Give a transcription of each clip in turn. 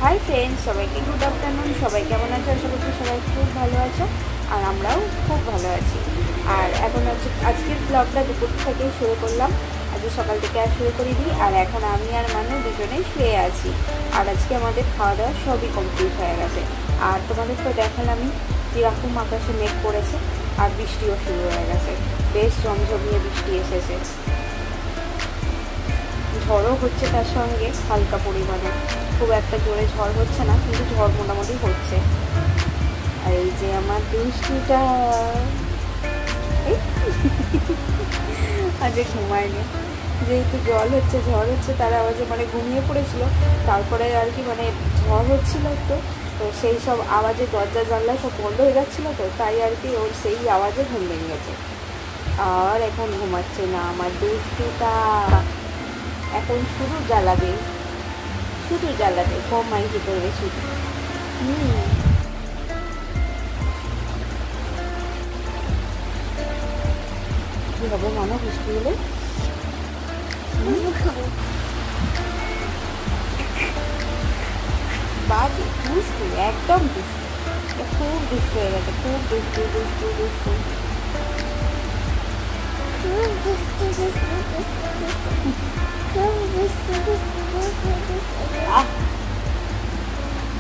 Hi friends, সবাইকে good afternoon. সবাই কেমন আছো? আশা করছি সবাই খুব ভালো আছো, আর আমরাও খুব ভালো আছি। আর এখন হচ্ছে আজকের ব্লগটা দুপুর থেকেই শুরু করলাম। আজকে সকাল থেকে আর শুরু করিনি। আর এখন আমি আর মানু দুজনেই শুয়ে আছি। আর আজকে আমাদের খাওয়া দাওয়া সবই কমপ্লিট হয়ে গেছে। আর তোমাদের তো দেখালামই কীরকম আকাশে মেঘ পড়েছে, আর বৃষ্টিও শুরু হয়ে গেছে। বেশ জমজমিয়ে বৃষ্টি এসেছে, ঝড়ও হচ্ছে তার সঙ্গে হালকা পরিমাণে। খুব একটা জোরে ঝড় হচ্ছে না, কিন্তু ঝড় মোটামুটি হচ্ছে। আর এই যে আমার দুষ্টুটা আজকে ঘুমায়নি, যেহেতু জল হচ্ছে ঝড় হচ্ছে তার আওয়াজে ঘুমিয়ে পড়েছিল। তারপরে আর কি ঝড় হচ্ছিল তো সেই সব আওয়াজে দরজা জানলা সব বন্ধ হয়ে যাচ্ছিলো, তো তাই আর কি ওর সেই আওয়াজে ঘুম ভেঙে গেছে। আর এখন ঘুমাচ্ছে না আমার দুষ্টুটা। এখন শুধু জ্বালাবে, শুধু জ্বালাবে, কম মাইকে করবে শুধু। কি হবে মানুষ বৃষ্টি হলে? বাদি দুষ্টু, একদম দুষ্টু, খুব দুষ্টু হয়ে গেছে, খুব দুষ্টু দুষ্টু দুষ্টু।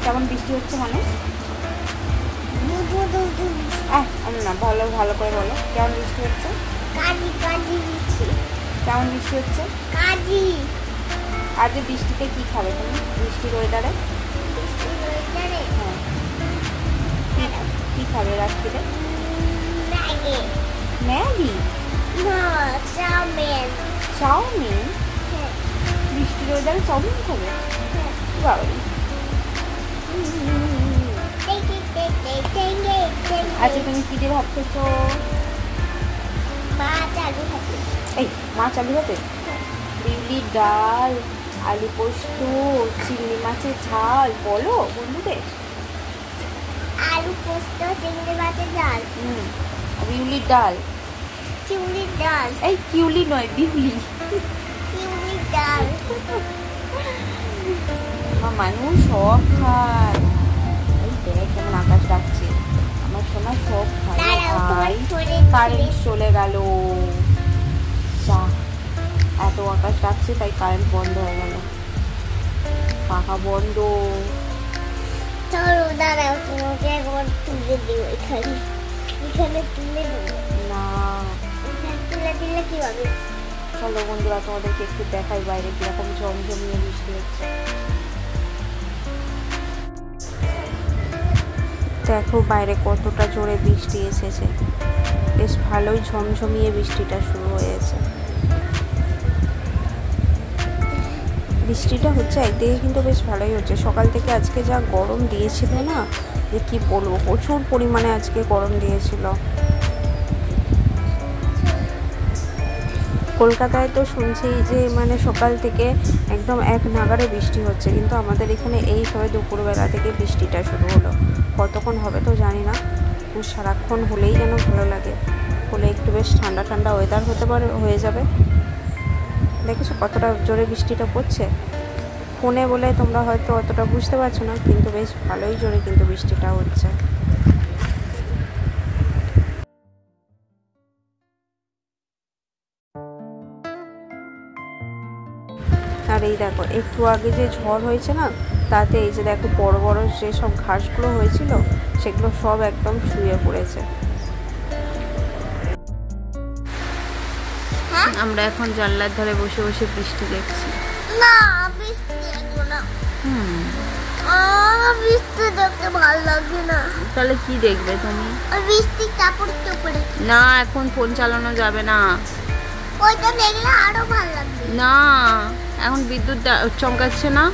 কেমন বৃষ্টি হচ্ছে মানুষ? না, ভালো ভালো করে বলো, কেমন বৃষ্টি হচ্ছে? কেমন বৃষ্টি হচ্ছে? আজ বৃষ্টিতে কি খাবে তুমি? বৃষ্টির ওয়েদারে হ্যাঁ, কি খাবে রাত্রিতে? ম্যাগি? চাউমিন? বৃষ্টির ওয়েদারে চাউমিন খাবে? বাবা, আচ্ছা তুমি কি দিয়ে ভাত খেয়েছো? এই মাছ আলু ভাতে, বিউলির ডাল, আলু পোস্ত, চিংড়ি মাছের ঝাল। বলো বন্ধুদের। আলু পোস্ত, চিংড়ি মাছের ঝাল, বিউলির ডাল। চিংড়ির ডাল, এই কিউলি নয়, বিউলি। চিংড়ির ডাল। মানুষ সব খায়। এই দেখ কেমন আকাশ ডাকছে, আমার সোনা সব খায়। কারেন্ট চলে গেল। এত আকাশ ডাকছে তাই কারেন্ট বন্ধ হয়ে গেল, পাখা বন্ধ। চলো দাঁড়াও, তোমাকে একবার তুলে দিও। এখানে এখানে তুলে দিও না, এখানে তুলে দিলে কি হবে? চলো বন্ধুরা, তোমাদেরকে একটু দেখাই বাইরে কিরকম ঝমঝমিয়ে বৃষ্টি হচ্ছে। দেখো বাইরে কতটা জোরে বৃষ্টি এসেছে, বেশ ভালোই ঝমঝমিয়ে বৃষ্টিটা শুরু হয়েছে। বৃষ্টিটা হচ্ছে একদিকে কিন্তু বেশ ভালোই হচ্ছে। সকাল থেকে আজকে যা গরম দিয়েছিল না, যে কি বলবো, প্রচুর পরিমাণে আজকে গরম দিয়েছিল। কলকাতায় তো শুনছি যে সকাল থেকে একদম এক নাগাড়ে বৃষ্টি হচ্ছে, কিন্তু আমাদের এখানে এই সবাই দুপুরবেলা থেকে বৃষ্টিটা শুরু হলো। কতক্ষণ হবে তো জানি না, সারাক্ষণ হলেই যেন ভালো লাগে, হলে একটু বেশ ঠান্ডা ঠান্ডা ওয়েদার হয়ে যাবে। দেখেছো কতটা জোরে বৃষ্টিটা পড়ছে? ফোনে বলে তোমরা হয়তো অতটা বুঝতে পারছো না, কিন্তু বেশ ভালোই জোরে কিন্তু বৃষ্টিটা হচ্ছে। আর এই দেখো একটু আগে যে ঝড় হয়েছে না, তাতে এই যে দেখো বড় বড় যেসব ঘাসগুলো হয়েছিল সেগুলো সব একদম শুয়ে পড়েছে। আমরা এখন জানলার ধারে বসে বসে বৃষ্টি দেখছি। না, বৃষ্টি দেখবো না। বৃষ্টি দেখতে ভালো লাগে না। তাহলে কি দেখবে তুমি? বৃষ্টি কাপড় চোপড়ে। না, এখন ফোন চালানো যাবে না। ওইটা দেখলে আরো ভালো লাগবে। না, এখন বিদ্যুৎ চমকাচ্ছে না।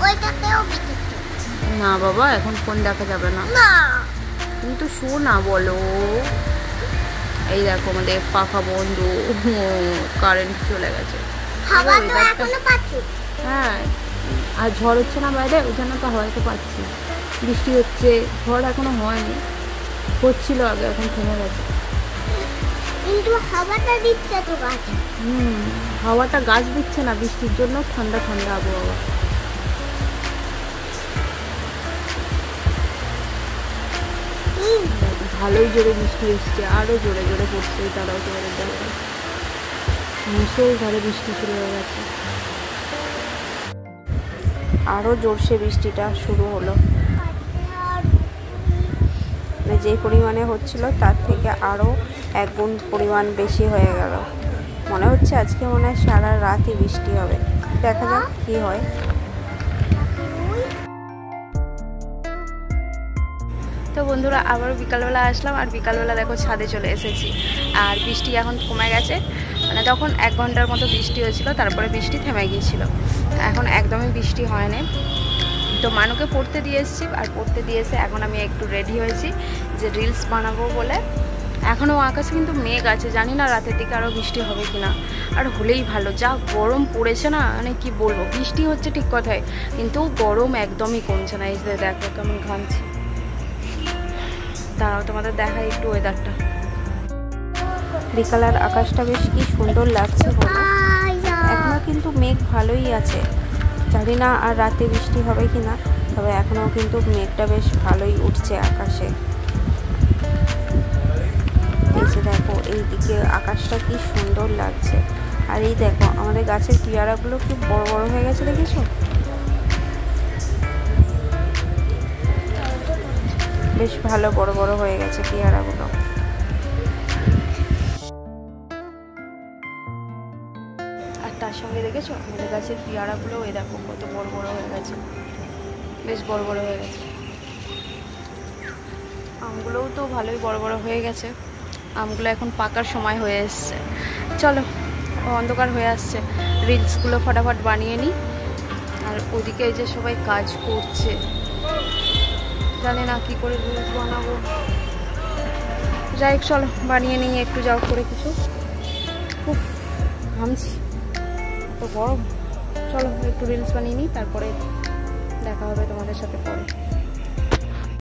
ওইটাতেও বিদ্যুৎ। না বাবা, এখন ফোন দেখা যাবে না। না, তুমি তো শো না বলো। এই দেখো আমাদের পাখা বন্ধ, কারেন্ট চলে গেছে। হাওয়া তো এখনো পাচ্ছি। হ্যাঁ, আর ঝড় হচ্ছে না বাইরে, ওই জন্য তো হাওয়াতে পাচ্ছি। বৃষ্টি হচ্ছে, ঝড় এখনো হয়নি, হচ্ছিল আগে, এখন থেমে গেছে। কিন্তু হাওয়াটা দিচ্ছে তো গাছ। হাওয়াটা গাছ দিচ্ছে না, বৃষ্টির জন্য ঠান্ডা ঠান্ডা আবহাওয়া। ভালোই জোরে বৃষ্টি এসছে, আরও জোরে জোরে পড়ছে। তারাও তোমাদের দেখো মুষলধারে বৃষ্টি শুরু হয়ে গেছে, আরও জোরসে বৃষ্টিটা শুরু হলো। যে পরিমাণে হচ্ছিল তার থেকে আরও 1 গুণ পরিমাণ বেশি হয়ে গেল। মনে হচ্ছে আজকে মনে হয় সারা রাতই বৃষ্টি হবে। দেখা যাক কী হয়। তো বন্ধুরা আবারও বিকালবেলা আসলাম, আর বিকালবেলা দেখো ছাদে চলে এসেছি। আর বৃষ্টি এখন কমে গেছে, মানে তখন 1 ঘন্টার মতো বৃষ্টি হয়েছিল, তারপরে বৃষ্টি থেমে গিয়েছিল। এখন একদমই বৃষ্টি হয়নি। তো মানুকে পড়তে দিয়ে এসেছি, আর পড়তে দিয়ে এসে এখন আমি একটু রেডি হয়েছি যে রিলস বানাবো বলে। এখনও আকাশে কিন্তু মেঘ আছে, জানি না রাতের দিকে আরও বৃষ্টি হবে কি না। আর হলেই ভালো, যা গরম পড়েছে না, মানে কি বলবো। বৃষ্টি হচ্ছে ঠিক কথাই, কিন্তু গরম একদমই কমছে না। এই যে দেখো কেমন ঘামছি। দাঁড়াও তোমাদের দেখাই একটু ওয়েদারটা। বিকালের আকাশটা বেশ কি সুন্দর লাগছে বলো। এখনও কিন্তু মেঘ ভালোই আছে, জানি না আর রাতে বৃষ্টি হবে কি না, তবে এখনও কিন্তু মেঘটা বেশ ভালোই উঠছে আকাশে। এই যে দেখো এইদিকে আকাশটা কি সুন্দর লাগছে। আর এই দেখো আমাদের গাছের পেয়ারাগুলো কি বড় বড় হয়ে গেছে, দেখেছো? বেশ ভালো বড় বড় হয়ে গেছে পেয়ারাগুলো। আর তার সঙ্গে দেখেছো আমাদের গাছের পেয়ারাগুলো এই দেখো কত বড় বড় হয়ে গেছে, বেশ বড় বড় হয়ে গেছে। আমগুলোও তো ভালোই বড় বড় হয়ে গেছে। আমগুলো এখন পাকার সময় হয়ে এসছে। চলো, অন্ধকার হয়ে আসছে, রিলসগুলো ফটাফট বানিয়ে নিই। আর ওদিকে এই যে সবাই কাজ করছে, জানি না কি করে রিলস বানাবো। যাই হোক চলো বানিয়ে নিই একটু, যাও করে কিছু। খুব ঘামছি, তো গরম। চলো একটু রিলস বানিয়ে নিই, তারপরে দেখা হবে তোমাদের সাথে পরে।